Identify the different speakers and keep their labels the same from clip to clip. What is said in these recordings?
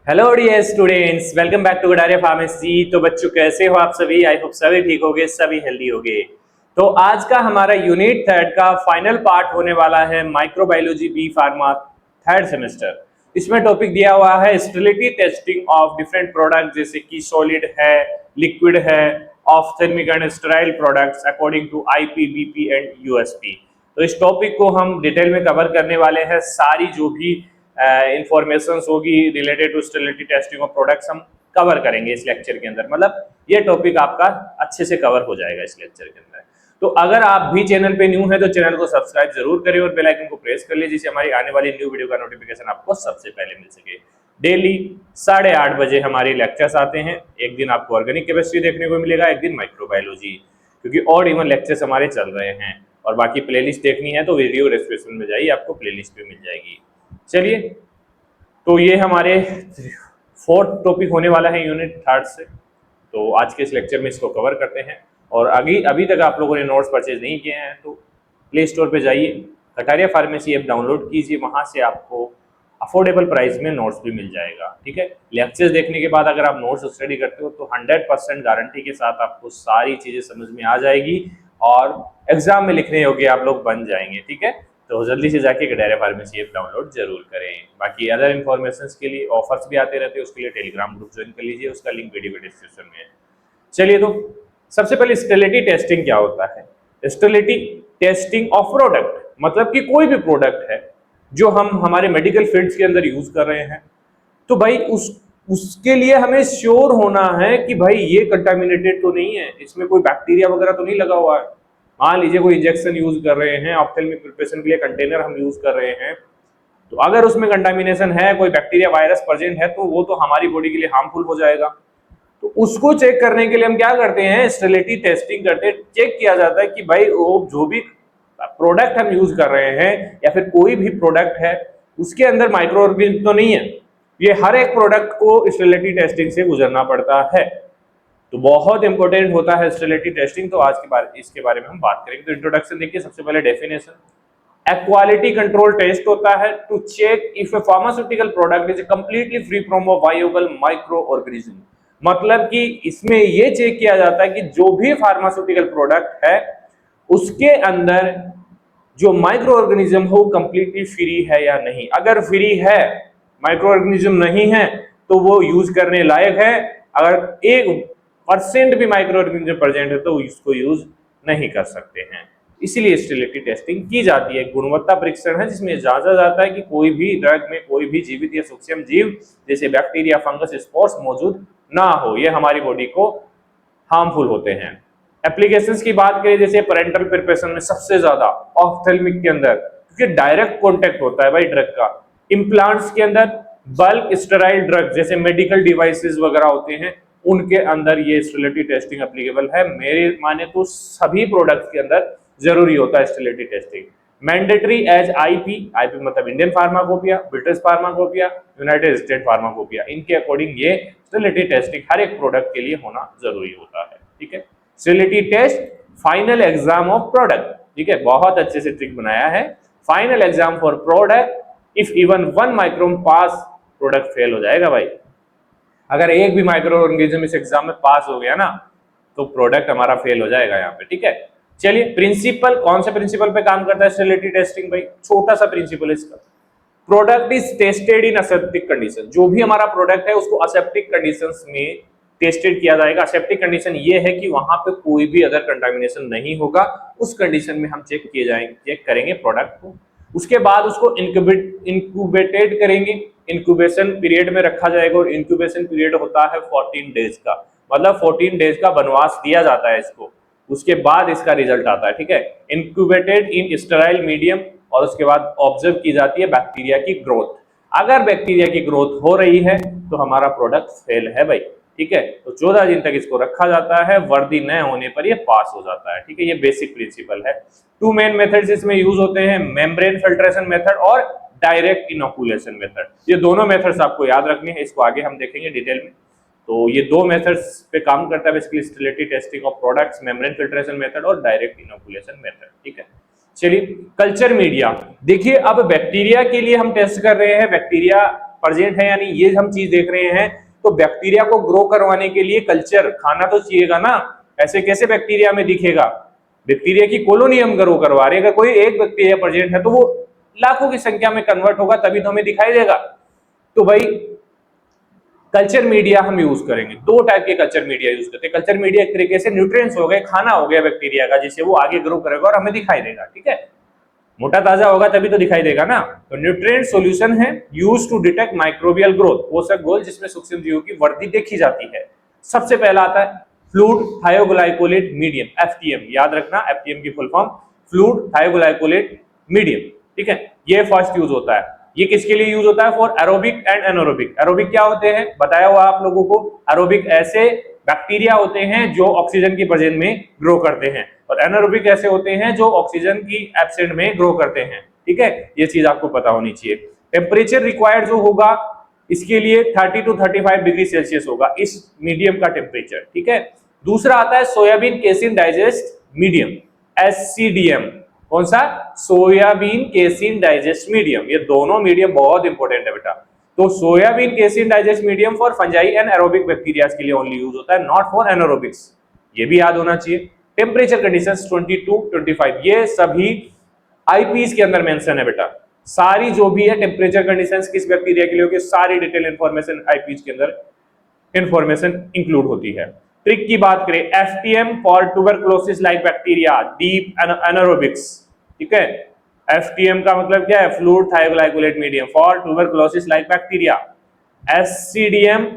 Speaker 1: Hello dear students, welcome back to Gadaria pharmacy. तो बच्चों कैसे हो आप सभी? आई होप सभी ठीक होगे, सभी हेल्दी होगे। तो आज का हमारा यूनिट थर्ड का फाइनल पार्ट होने वाला है microbiology B pharma third semester. इसमें टॉपिक दिया हुआ है sterility testing of different product, जैसे कि सॉलिड है, लिक्विड है, ophthalmic and sterile products according to IP, BP and USP. तो इस टॉपिक को हम डिटेल में कवर करने वाले हैं। सारी जो भी इंफॉर्मेशन होगी related to sterility testing of products हम कवर करेंगे इस लेक्चर के अंदर। मतलब ये टॉपिक आपका अच्छे से कवर हो जाएगा इस लेक्चर के अंदर। तो अगर आप भी चैनल पे न्यू है तो चैनल को सब्सक्राइब जरूर करें और बेल आइकन को प्रेस कर लीजिए, जिससे हमारी आने वाली न्यू वीडियो का नोटिफिकेशन आपको सबसे पहले मिल सके। डेली 8:30 बजे हमारे लेक्चर्स आते हैं। एक दिन आपको ऑर्गेनिक केमिस्ट्री देखने को मिलेगा, एक दिन माइक्रोबायोलॉजी, क्योंकि ऑड इवन लेक्चर्स हमारे चल रहे हैं। और बाकी प्लेलिस्ट देखनी है तो वीडियो डिस्क्रिप्शन में जाइए, आपको प्लेलिस्ट पे मिल जाएगी। चलिए, तो ये हमारे फोर्थ टॉपिक होने वाला है यूनिट थर्ड से। तो आज के इस लेक्चर में इसको कवर करते हैं। और अभी तक आप लोगों ने नोट्स परचेज नहीं किए हैं तो प्ले स्टोर पे जाइए, कटारिया फार्मेसी ऐप डाउनलोड कीजिए, वहाँ से आपको अफोर्डेबल प्राइस में नोट्स भी मिल जाएगा। ठीक है, लेक्चर्स देखने के बाद अगर आप नोट्स स्टडी करते हो तो 100% गारंटी के साथ आपको सारी चीज़ें समझ में आ जाएगी और एग्जाम में लिखने योग्य आप लोग बन जाएंगे। ठीक है, तो जल्दी से जाके कटारिया फार्मेसी ऐप डाउनलोड जरूर करें। बाकी अदर इन्फॉर्मेशन के लिए ऑफर्स भी आते रहते हैं, उसके लिए टेलीग्राम ग्रुप ज्वाइन कर लीजिए, उसका लिंक वीडियो के डिस्क्रिप्शन में है। चलिए, तो सबसे पहले स्टेरिलिटी टेस्टिंग क्या होता है? स्टेरिलिटी टेस्टिंग ऑफ प्रोडक्ट, मतलब कि कोई भी प्रोडक्ट है जो हम हमारे मेडिकल फील्ड्स के अंदर यूज कर रहे हैं, तो भाई उसके लिए हमें श्योर होना है कि भाई ये कंटामिनेटेड तो नहीं है, इसमें कोई बैक्टीरिया वगैरह तो नहीं लगा हुआ है। मान लीजिए कोई इंजेक्शन यूज कर रहे हैं, ऑप्थेल्मिक प्रिपरेशन के लिए कंटेनर हम यूज कर रहे हैं, तो अगर उसमें कंटामिनेशन है, कोई बैक्टीरिया वायरस प्रेजेंट है, तो वो तो हमारी बॉडी के लिए हार्मफुल हो जाएगा। तो उसको चेक करने के लिए हम क्या करते हैं? स्टेरिलिटी टेस्टिंग करते हैं। चेक किया जाता है कि भाई वो जो भी प्रोडक्ट हम यूज कर रहे हैं या फिर कोई भी प्रोडक्ट है उसके अंदर माइक्रो ऑर्गेनिज्म तो नहीं है। ये हर एक प्रोडक्ट को स्टेरिलिटी टेस्टिंग से गुजरना पड़ता है, तो बहुत इंपॉर्टेंट होता है स्टेरिलिटी टेस्टिंग। तो आज के इसके बारे में हम बात करेंगे। तो इंट्रोडक्शन देखिए, सबसे पहले definition. A quality control test होता है to check if a pharmaceutical product is completely free from a viable microorganism। मतलब कि इसमें ये चेक किया जाता है कि जो भी फार्मास्यूटिकल प्रोडक्ट है उसके अंदर जो माइक्रो ऑर्गेनिज्म हो कंप्लीटली फ्री है या नहीं। अगर फ्री है, माइक्रो ऑर्गेनिज्म नहीं है, तो वो यूज करने लायक है। अगर 1% भी माइक्रो ऑर्गेनिज्म प्रेजेंट है तो इसको यूज नहीं कर सकते हैं। इसीलिए स्टेरिलिटी टेस्टिंग की जाती है। गुणवत्ता परीक्षण है जिसमें जांचा जाता है कि कोई भी ड्रग में कोई भी जीवित या सूक्ष्म जीव जैसे बैक्टीरिया, फंगस, स्पोर्स मौजूद ना हो, ये हमारी बॉडी को हार्मफुल होते हैं। एप्लीकेशंस की बात करें, जैसे पेरेंटल प्रिपरेशन में सबसे ज्यादा ऑप्थेल्मिक के अंदर, क्योंकि डायरेक्ट कॉन्टेक्ट होता है भाई ड्रग का। इम्प्लांट्स के अंदर, बल्क स्टेराइल ड्रग जैसे मेडिकल डिवाइसेस वगैरह होते हैं, उनके अंदर ये स्टेरिलिटी टेस्टिंग एप्लीकेबल है। मेरे माने तो सभी प्रोडक्ट्स के अंदर जरूरी होता है sterility testing. Mandatory as IP मतलब Indian pharmacopoeia, British pharmacopoeia, United State pharmacopoeia, इनके अकॉर्डिंग ये स्टेरिलिटी टेस्टिंग हर एक प्रोडक्ट के लिए होना जरूरी होता है। ठीक है, sterility test final exam of product. ठीक है, बहुत अच्छे से ट्रिक बनाया है। Final exam for product if even 1 micron pass, product fail हो जाएगा भाई। अगर एक भी माइक्रो ऑर्गेनिज्म इस एग्जाम में पास हो गया ना तो प्रोडक्ट हमारा फेल हो जाएगा यहाँ पे। ठीक है, चलिए, प्रिंसिपल, कौन से प्रिंसिपल पे काम करता है स्टेरिलिटी टेस्टिंग? भाई छोटा सा प्रिंसिपल है इसका। Product is tested in aseptic condition. जो भी हमारा प्रोडक्ट है उसको असेप्टिक कंडीशंस में टेस्टेड किया जाएगा। असेप्टिक कंडीशन ये है कि वहां पे कोई भी अदर कंटामिनेशन नहीं होगा। उस कंडीशन में हम चेक करेंगे प्रोडक्ट को। उसके बाद उसको इंक्यूबेटेड करेंगे, इंक्यूबेशन पीरियड में रखा जाएगा। और इंक्यूबेशन पीरियड होता है 14 डेज का, मतलब 14 डेज का वनवास दिया जाता है इसको। उसके बाद इसका रिजल्ट आता है। ठीक है, इंक्यूबेटेड इन स्टेराइल मीडियम, और उसके बाद ऑब्जर्व की जाती है बैक्टीरिया की ग्रोथ। अगर बैक्टीरिया की ग्रोथ हो रही है तो हमारा प्रोडक्ट फेल है भाई। ठीक है, तो 14 दिन तक इसको रखा जाता है, वर्दी न होने पर ये पास हो जाता है। ठीक है, ये बेसिक प्रिंसिपल है। 2 मेन मेथड्स इसमें यूज होते हैं, मेम्ब्रेन फिल्ट्रेशन मेथड और डायरेक्ट इनोकुलेशन मेथड। ये दोनों मेथड्स आपको याद रखने हैं, इसको आगे हम देखेंगे डिटेल में। तो ये 2 मेथड्स पे काम करता है basically sterility testing of products, membrane filtration method और डायरेक्ट इनोकुलेशन मेथड। ठीक है, चलिए, कल्चर मीडिया देखिए। अब बैक्टीरिया के लिए हम टेस्ट कर रहे हैं। बैक्टीरिया प्रेजेंट है या नहीं, ये हम चीज देख रहे हैं। तो बैक्टीरिया को ग्रो करवाने के लिए कल्चर खाना तो चाहिएगा ना, ऐसे कैसे बैक्टीरिया में दिखेगा? बैक्टीरिया की कॉलोनी हम ग्रो करवा रहे हैं, अगर कोई एक बैक्टीरिया प्रेजेंट है तो वो लाखों की संख्या में कन्वर्ट होगा, तभी तो हमें दिखाई देगा। तो भाई कल्चर मीडिया हम यूज करेंगे, दो टाइप के कल्चर मीडिया यूज करते हैं। कल्चर मीडिया एक तरीके से न्यूट्रिएंट्स हो गए, खाना हो गया बैक्टीरिया का, जिससे वो आगे ग्रो करेगा और हमें दिखाई देगा, ठीक है। मोटा ताजा होगा तभी तो दिखाई देगा ना। तो न्यूट्रिएंट सॉल्यूशन है use to detect microbial growth, पोषक घोल जिसमें सूक्ष्म जीवों की वृद्धि देखी जाती है। सबसे पहला आता है फ्लूइड थायोग्लाइकोलेट मीडियम, एफटीएम, याद रखना एफटीएम की फुल फॉर्म फ्लूइड थायोग्लाइकोलेट मीडियम, ठीक है। ये फर्स्ट यूज होता है। ये किसके लिए यूज होता है? For aerobic and anaerobic. Aerobic क्या होते हैं बताया हुआ आप लोगों को, एरोबिक ऐसे बैक्टीरिया होते हैं जो ऑक्सीजन की प्रेजेंस में ग्रो करते हैं, और एनारोबिक ऐसे होते हैं जो ऑक्सीजन की एब्सेंट में ग्रो करते हैं, ठीक है। ये चीज आपको पता होनी चाहिए। टेम्परेचर रिक्वायर्ड जो होगा इसके लिए 30 to 35 डिग्री सेल्सियस होगा इस मीडियम का टेम्परेचर, ठीक है। दूसरा आता है सोयाबीन केसिन डाइजेस्ट मीडियम, एससीडीएम। कौन सा? Soybean casein digest medium. ये दोनों मीडियम बहुत इंपॉर्टेंट है बेटा। तो soybean casein digest medium for fungi and aerobic bacteria के लिए ओनली यूज होता है, नॉट फॉर एनारोबिक्स। ये भी याद होना चाहिए। टेम्परेचर कंडीशंस 22 25, ये सभी आईपीस के अंदर मेंशन है बेटा। सारी जो भी है टेम्परेचर कंडीशंस किस बैक्टीरिया के लिए होगी, सारी डिटेल इंफॉर्मेशन आईपीस के अंदर इंफॉर्मेशन इंक्लूड होती है। ट्रिक की बात करें, FTM for tuberculosis like bacteria, deep anaerobics, ठीक है। एफटीएम का मतलब क्या है? Fluid थायोग्लाइकोलेट medium for tuberculosis like bacteria. SCDM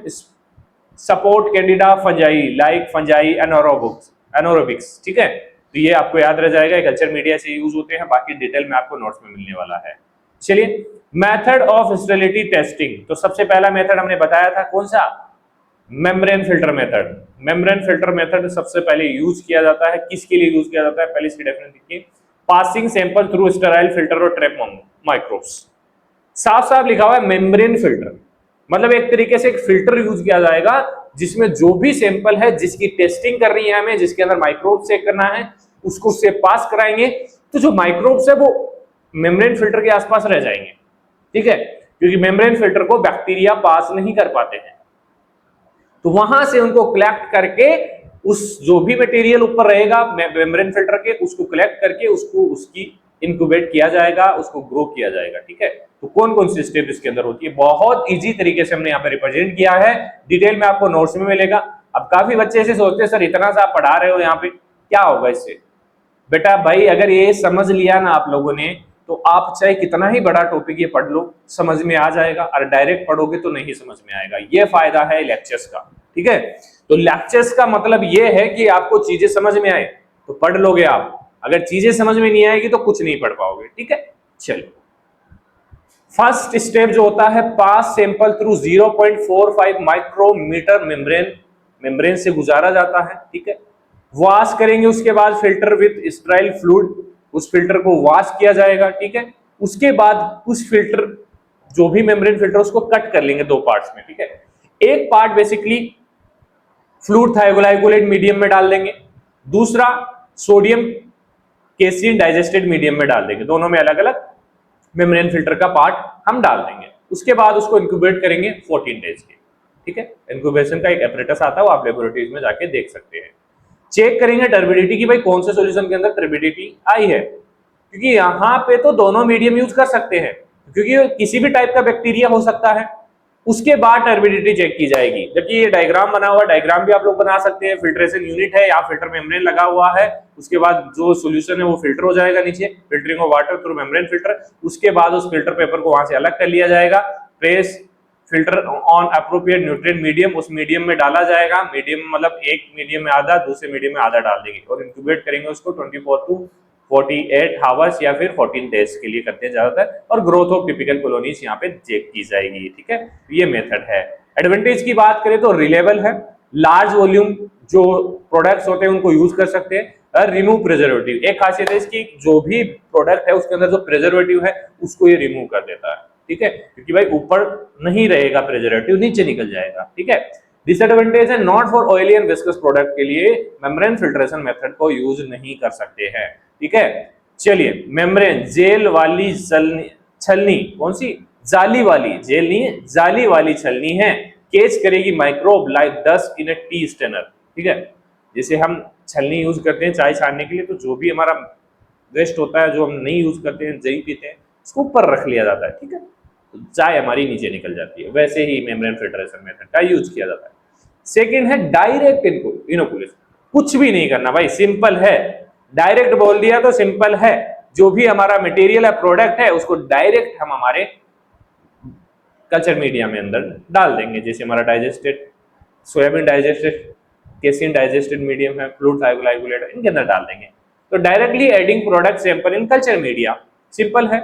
Speaker 1: support candida fungi like fungi anaerobics, ठीक है। तो ये आपको याद रह जाएगा, कल्चर मीडिया से यूज होते हैं, बाकी डिटेल में आपको नोट्स में मिलने वाला है। चलिए, मेथड ऑफ स्टेरिलिटी टेस्टिंग। तो सबसे पहला मेथड हमने बताया था कौन सा? Membrane filter method. Membrane filter method सबसे पहले यूज किया जाता है, किसके लिए यूज किया जाता है? पहले इसकी डेफिनेशन देखिए, passing sample through sterile filter और ट्रैप माइक्रोब्स। साफ साफ लिखा हुआ है मेम्ब्रेन फिल्टर, मतलब एक तरीके से एक फिल्टर यूज किया जाएगा जिसमें जो भी सैंपल है, जिसकी टेस्टिंग करनी है हमें, जिसके अंदर माइक्रोब चेक करना है, उसको उससे पास कराएंगे, तो जो माइक्रोब्स है वो मेम्ब्रेन फिल्टर के आसपास रह जाएंगे, ठीक है। क्योंकि मेम्ब्रेन फिल्टर को बैक्टीरिया पास नहीं कर पाते हैं, तो वहां से उनको कलेक्ट करके उस जो भी मटेरियल ऊपर रहेगा मेम्ब्रेन फिल्टर के, उसको कलेक्ट करके उसको उसकी इंक्यूबेट किया जाएगा, उसको ग्रो किया जाएगा, ठीक है। तो कौन कौन सी स्टेप इसके अंदर होती है, बहुत इजी तरीके से हमने यहाँ पे रिप्रेजेंट किया है, डिटेल में आपको नोट्स में मिलेगा। अब काफी बच्चे ऐसे सोचते हैं सर इतना सा आप पढ़ा रहे हो यहाँ पे, क्या होगा इससे? बेटा भाई अगर ये समझ लिया ना आप लोगों ने, तो आप चाहे कितना ही बड़ा टॉपिक ये पढ़ लो, समझ में आ जाएगा, और डायरेक्ट पढ़ोगे तो नहीं समझ में आएगा। ये फायदा है लेक्चर्स का, ठीक है। तो लेक्चर्स का मतलब ये है कि आपको चीजें समझ में आए तो पढ़ लोगे आप, अगर चीजें समझ में नहीं आएगी तो कुछ नहीं पढ़ पाओगे, ठीक है। चलिए, फर्स्ट स्टेप जो होता है, पास सैंपल थ्रू 0.45 माइक्रोमीटर मेम्ब्रेन से गुजारा जाता है, ठीक है। वॉश करेंगे, उसके बाद फिल्टर विद स्टेराइल फ्लूइड, उस फिल्टर को वॉश किया जाएगा, ठीक है। उसके बाद उस फिल्टर जो भी मेम्ब्रेन फिल्टर उसको कट कर लेंगे दो पार्ट्स में, ठीक है। एक पार्ट बेसिकली फ्लूइड थायोग्लाइकोलेट मीडियम में डाल देंगे, दूसरा सोडियम केसिन डाइजेस्टेड मीडियम में डाल देंगे, दोनों में अलग अलग मेम्ब्रेन फिल्टर का पार्ट हम डाल देंगे। उसके बाद उसको इंक्यूबेट करेंगे 14 डेज के, ठीक है। इंक्यूबेशन का एक एपरेटस आता है, वो आप लेबोरेटरीज में जाके देख सकते हैं। चेक करेंगे टर्बिडिटी की, भाई कौन से सॉल्यूशन के अंदर टर्बिडिटी आई है, क्योंकि यहाँ पे तो दोनों मीडियम यूज कर सकते हैं, क्योंकि किसी भी टाइप का बैक्टीरिया हो सकता है। उसके बाद टर्बिडिटी चेक की जाएगी, जबकि ये डायग्राम बना हुआ, डायग्राम भी आप लोग बना सकते हैं। फिल्ट्रेशन यूनिट है या फिल्टर मेम्ब्रेन लगा हुआ है, उसके बाद जो सॉल्यूशन है वो फिल्टर हो जाएगा नीचे, filtering of water through membrane filter. उसके बाद उस फिल्टर पेपर को वहां से अलग कर लिया जाएगा, press filter on appropriate nutrient medium, उस मीडियम में डाला जाएगा। मीडियम मतलब एक मीडियम में आधा, दूसरे मीडियम में आधा डाल देंगे और इंक्यूबेट करेंगे उसको 24 to 48 आवर्स या फिर 14 डेज के लिए करते हैं ज्यादातर, और ग्रोथ ऑफ टिपिकल कॉलोनीज यहाँ पे चेक की जाएगी, ठीक है। ये मेथड है। एडवांटेज की बात करें तो रिलेबल है, लार्ज वॉल्यूम जो प्रोडक्ट्स होते हैं उनको यूज कर सकते हैं, और रिमूव प्रिजर्वेटिव। एक खासियत है इसकी, जो भी प्रोडक्ट है उसके अंदर जो प्रिजर्वेटिव है उसको ये रिमूव कर देता है, ठीक है, क्योंकि भाई ऊपर नहीं रहेगा प्रिजर्वेटिव, नीचे निकल जाएगा, ठीक है। डिसएडवांटेज है, not for oily and viscous product के लिए मेम्ब्रेन फिल्ट्रेशन मेथड को यूज नहीं कर सकते हैं, ठीक है। चलिए, मेम्ब्रेन जेल वाली छलनी, कौन सी? जाली वाली, जेल नहीं है, जाली वाली छलनी है, कैच करेगी microbe like dust in a tea strainer. ठीक है, जैसे हम छलनी यूज करते हैं चाय छानने के लिए, तो जो भी हमारा वेस्ट होता है, जो हम नहीं यूज करते हैं, दही पीते हैं, उसको ऊपर रख लिया जाता है। ठीक है, तो चाय हमारी नीचे निकल जाती है। वैसे ही मेम्ब्रेन फिल्ट्रेशन मेथड का यूज किया जाता है। सेकेंड है डायरेक्ट इनोकुलेशन। कुछ भी नहीं करना भाई, सिंपल है। डायरेक्ट बोल दिया तो सिंपल है, जो भी हमारा मटेरियल है, प्रोडक्ट है, उसको डायरेक्ट हम हमारे कल्चर मीडिया में अंदर डाल देंगे। जैसे हमारा digested soybean digested, casein digested medium है, फ्लूइड थायोगुलाइकोलेट, इनके अंदर डाल देंगे। तो directly adding product sample in culture media, simple है।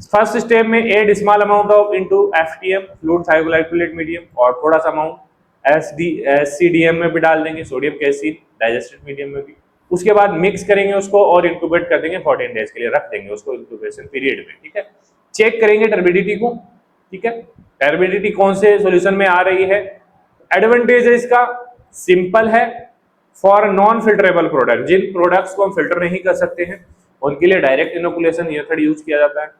Speaker 1: फर्स्ट स्टेप में add small amount of into FTM fluid thioglycolate medium, और थोड़ा सा अमाउंट एससीडीएम में भी डाल देंगे, सोडियम कैसीन डाइजेस्टेड मीडियम में भी। उसके बाद मिक्स करेंगे उसको और इंक्यूबेट कर देंगे 14 डेज के लिए, रख देंगे उसको इंक्यूबेशन पीरियड में। ठीक है, चेक करेंगे टर्बिडिटी को। ठीक है, टर्बिडिटी कौन से सॉल्यूशन में आ रही है। एडवांटेज है इसका, सिंपल है, फॉर नॉन फिल्टरेबल प्रोडक्ट, जिन प्रोडक्ट्स को हम फिल्टर नहीं कर सकते हैं उनके लिए डायरेक्ट इनोकुलेशन मेथड यूज किया जाता है।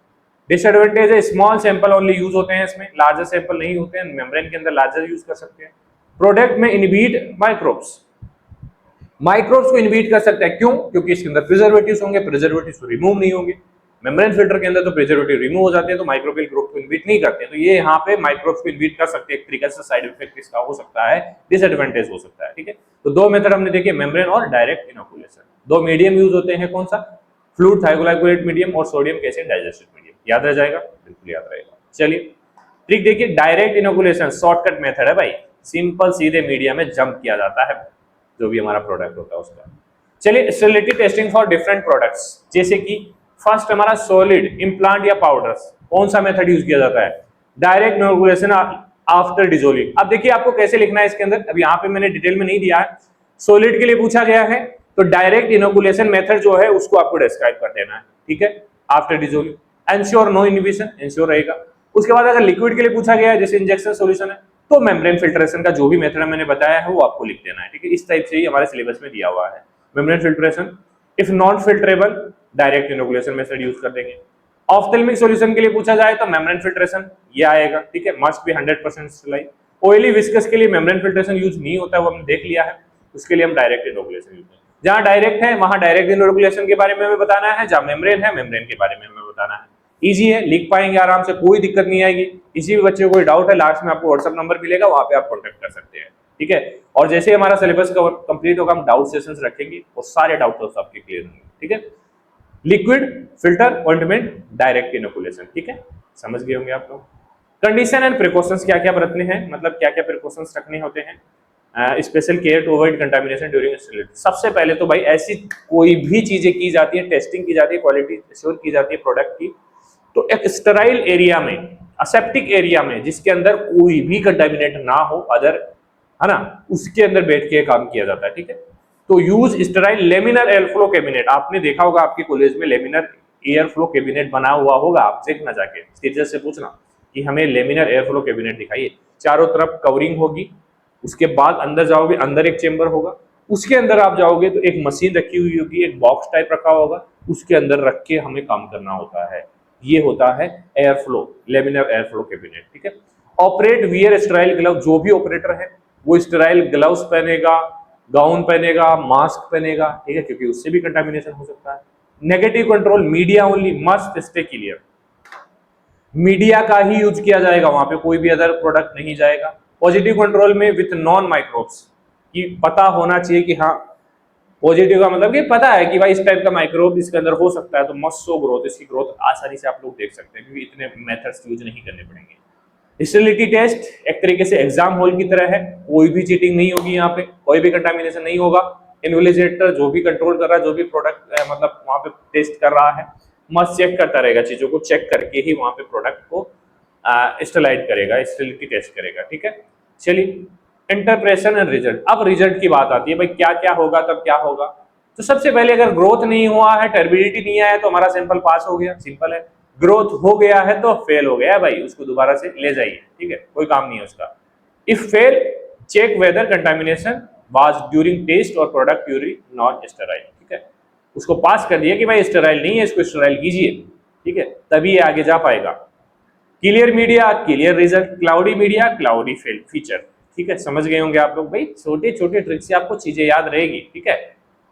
Speaker 1: डिसएडवांटेज है, स्मॉल सैंपल ओनली यूज होते हैं इसमें, लार्जर सैंपल नहीं होते हैं। मेम्ब्रेन के अंदर लार्जर यूज कर सकते हैं। प्रोडक्ट में इनहिबिट माइक्रोब्स, माइक्रोब्स को इनहिबिट कर सकते हैं। क्यों? क्योंकि इसके अंदर प्रिजर्वेटिव्स होंगे, प्रिजर्वेटिव्स रिमूव नहीं होंगे। मेम्ब्रेन फिल्टर के अंदर तो प्रिजर्वेटिव रिमूव हो जाते हैं, तो माइक्रोबियल ग्रोथ को इनहिबिट नहीं करते हैं। तो ये यहाँ पे माइक्रोब्स को इनहिबिट कर सकते हैं। एक तरीके से साइड इफेक्ट इसका हो सकता है, डिसएडवांटेज हो सकता है। ठीक है, तो दो मेथड हमने देखे, मेम्ब्रेन और डायरेक्ट इनोकुलेशन। दो मीडियम यूज होते हैं, कौन सा, फ्लूइड थायोगुलाइकोलेट मीडियम और सोडियम कैसेन डाइजेस्टेड मीडियम। याद रह जाएगा, बिल्कुल याद रहेगा। चलिए ट्रिक देखिए, डायरेक्ट इनोकुलेशन शॉर्टकट मेथड है भाई, सिंपल सीधे मीडिया में जंप किया जाता है जो भी हमारा प्रोडक्ट होता है उसका। चलिए sterility testing for different products, जैसे कि फर्स्ट हमारा सॉलिड इम्प्लांट या पाउडर्स, कौन सा मेथड यूज किया जाता है, डायरेक्ट इनोकुलेशन आफ्टर डिजोल्विंग। अब देखिए आपको कैसे लिखना है इसके अंदर, अब यहाँ पे मैंने डिटेल में नहीं दिया है। सॉलिड के लिए पूछा गया है तो डायरेक्ट इनोकुलेशन मेथड जो है उसको आपको डिस्क्राइब कर देना है। ठीक है, after dissolving, ensure no inhibition, ensure रहेगा। उसके बाद अगर लिक्विड के लिए पूछा गया है, जैसे इंजेक्शन सॉल्यूशन है, तो मेम्ब्रेन फिल्ट्रेशन का जो भी मेथड मैंने बताया है वो आपको लिख देना है। ठीक है, इस टाइप से ही हमारे सिलेबस में दिया हुआ है। Membrane filtration, if non filterable direct inoculation method use कर देंगे। ऑफ्थेल्मिक सॉल्यूशन के लिए पूछा जाए तो मेम्ब्रेन फिल्ट्रेशन ये आएगा। ठीक है, must be 100% sterile. Oily viscous के लिए मेम्ब्रेन फिल्ट्रेशन यूज नहीं होता है, वो हमने देख लिया है, उसके लिए हम डायरेक्ट इनोकुलेशन यूज करेंगे। जहां डायरेक्ट है वहां डायरेक्ट इनोकुलेशन के बारे में हमें बताना है, जहां मेम्ब्रेन है मेम्ब्रेन के बारे में हमें बताना है। इजी है, लिख पाएंगे आराम से, कोई दिक्कत नहीं आएगी। किसी भी बच्चे को कोई डाउट है, लास्ट में आपको व्हाट्सएप नंबर मिलेगा, वहां पे आप कॉन्टेक्ट कर सकते हैं। ठीक है, और जैसे हमारा सिलेबस कंप्लीट होगा हम डाउट सेशंस रखेंगे, वो सारे डाउट्स आपके क्लियर होंगे। ठीक है, liquid, filter, ointment, direct inoculation. ठीक है, समझ गए होंगे आप लोग। कंडीशन एंड प्रिकॉशंस क्या क्या बरतने हैं, मतलब क्या क्या प्रिकॉशंस रखने होते हैं। Special care to avoid contamination during sterility. सबसे पहले तो भाई ऐसी कोई भी चीजें की जाती है, टेस्टिंग की जाती है, क्वालिटी एश्योर की जाती है प्रोडक्ट की, तो एक स्टेराइल एरिया में, असेप्टिक एरिया में, जिसके अंदर कोई भी कंटामिनेट ना हो अदर, है ना, उसके अंदर बैठ के काम किया जाता है। ठीक है, तो use sterile laminar air flow cabinet. आपने देखा होगा आपके कॉलेज में लेमिनर एयर फ्लो कैबिनेट बना हुआ होगा, आप देखना जाके टीचर से पूछना कि हमें लेमिनर एयर फ्लो कैबिनेट दिखाइए। चारों तरफ कवरिंग होगी, उसके बाद अंदर जाओगे, अंदर एक चेंबर होगा, उसके अंदर आप जाओगे तो एक मशीन रखी हुई होगी, एक बॉक्स टाइप रखा होगा, उसके अंदर रख के हमें काम करना होता है। ये होता है air flow, laminar air flow cabinet. ठीक है, ऑपरेट वियर स्टेराइल ग्लव, जो भी ऑपरेटर है वो स्टेराइल ग्लव्स पहनेगा, गाउन पहनेगा, मास्क पहनेगा। ठीक है, क्योंकि उससे भी कंटामिनेशन हो सकता है। Negative control, media only must stay clear, media का ही यूज किया जाएगा, वहां पे कोई भी अदर प्रोडक्ट नहीं जाएगा। पॉजिटिव कंट्रोल में विथ नॉन माइक्रोब्स, कि पता होना चाहिए कि हाँ पॉजिटिव का मतलब कि पता है कि भाई इस टाइप का माइक्रोब इसके अंदर हो सकता है, तो मस्ट शो ग्रोथ, इसकी ग्रोथ आसानी से आप लोग देख सकते हैं, क्योंकि इतने मेथड्स यूज नहीं करने पड़ेंगे। स्टेरिलिटी टेस्ट एक तरीके से एग्जाम हॉल की तरह है, कोई भी चीटिंग नहीं होगी, यहाँ पे कोई भी कंटामिनेशन नहीं होगा। इन्विजिलेटर जो भी कंट्रोल कर रहा है, जो भी प्रोडक्ट मतलब वहां पे टेस्ट कर रहा है, मस्ट चेक करता रहेगा, चीजों को चेक करके ही वहां पे प्रोडक्ट को स्टेलाइट करेगा, स्टेरिलिटी टेस्ट करेगा। ठीक है, चलिए इंटरप्रेशन एंड रिजल्ट। अब रिजल्ट की बात आती है, भाई क्या क्या होगा, तब क्या होगा। तो सबसे पहले अगर ग्रोथ नहीं हुआ है, टर्बिडिटी नहीं आया, तो हमारा सैंपल पास हो गया, सिंपल है। ग्रोथ हो गया है तो फेल हो गया भाई, उसको दोबारा से ले जाइए। ठीक है, कोई काम नहीं है उसका। If fail, check whether contamination was during test और प्रोडक्ट प्यूरी नॉन स्टेराइल। ठीक है, उसको पास कर दिया कि भाई स्टेराइल नहीं है, इसको स्टेराइल कीजिए। ठीक है, तभी ये आगे जा पाएगा। Clear media, clear result, cloudy media, cloudy feature. ठीक है, समझ गए होंगे आप लोग। भाई छोटे छोटे ट्रिक से आपको चीजें याद रहेगी। ठीक है,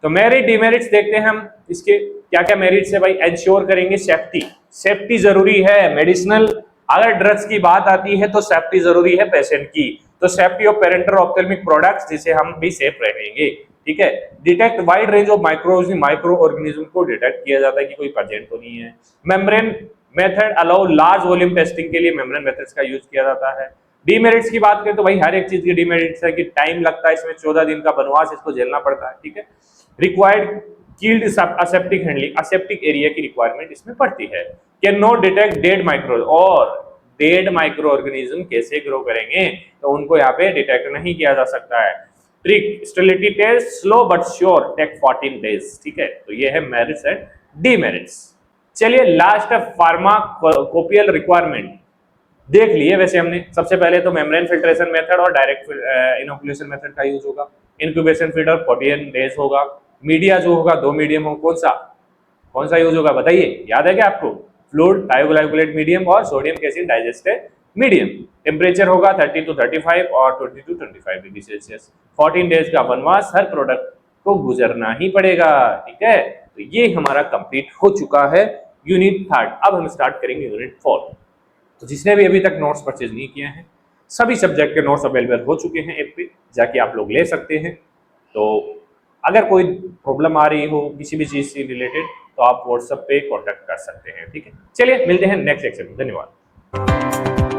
Speaker 1: तो मेरिट डिमेरिट्स देखते हैं हम इसके। क्या क्या मेरिट्स है भाई? एंश्योर करेंगे सेफ्टी, सेफ्टी जरूरी है। मेडिसिनल अगर ड्रग्स की बात आती है तो सेफ्टी जरूरी है पेशेंट की, तो safety of parental ophthalmic products, जिसे हम भी सेफ रहेंगे। ठीक है, detect wide range of micro organism को डिटेक्ट किया जाता है कि कोई प्रेजेंट तो नहीं है। Membrane method allow large volume testing के लिए मेम्ब्रेन मेथड्स का यूज किया जाता है। डीमेरिट्स की बात करें तो भाई हर एक चीज की डीमेरिट्स है कि टाइम लगता है, इसमें 14 दिन का वनवास इसको झेलना पड़ता है। ठीक है, required skilled aseptic handling, aseptic area की रिक्वायरमेंट इसमें पड़ती है। Can not detect dead micro, और डेड माइक्रो ऑर्गेनिज्म कैसे ग्रो करेंगे, तो उनको यहाँ पे डिटेक्ट नहीं किया जा सकता है। Trick sterility test slow but sure, take 14 days. ठीक है, तो ये है मेरिट्स एंड डीमेरिट्स। चलिए लास्ट है फार्माकोपियल रिक्वायरमेंट। देख लिए वैसे हमने। सबसे पहले तो मेम्ब्रेन फिल्ट्रेशन मेथड और डायरेक्ट इनोकुलेशन मेथड का यूज होगा। इंक्यूबेशन पीरियड 14 डेज होगा। मीडिया जो होगा 2 मीडियम हो, कौन सा यूज होगा बताइए, याद है क्या आपको? फ्लूइड थायोग्लाइकोलेट मीडियम और sodium casein digested medium. Temperature होगा 30 to 35 और 20 to 25 डिग्री सेल्सियस। 14 डेज का वनवास हर प्रोडक्ट को गुजरना ही पड़ेगा। ठीक है, तो ये हमारा कंप्लीट हो चुका है यूनिट 3। अब हम स्टार्ट करेंगे यूनिट 4। तो जिसने भी अभी तक नोट्स परचेज नहीं किया है, सभी सब्जेक्ट के नोट्स अवेलेबल हो चुके हैं ऐप पे, जाके आप लोग ले सकते हैं। तो अगर कोई प्रॉब्लम आ रही हो किसी भी चीज से रिलेटेड तो आप व्हाट्सएप पे कांटेक्ट कर सकते हैं। ठीक है, चलिए मिलते हैं नेक्स्ट लेक्चर में। धन्यवाद।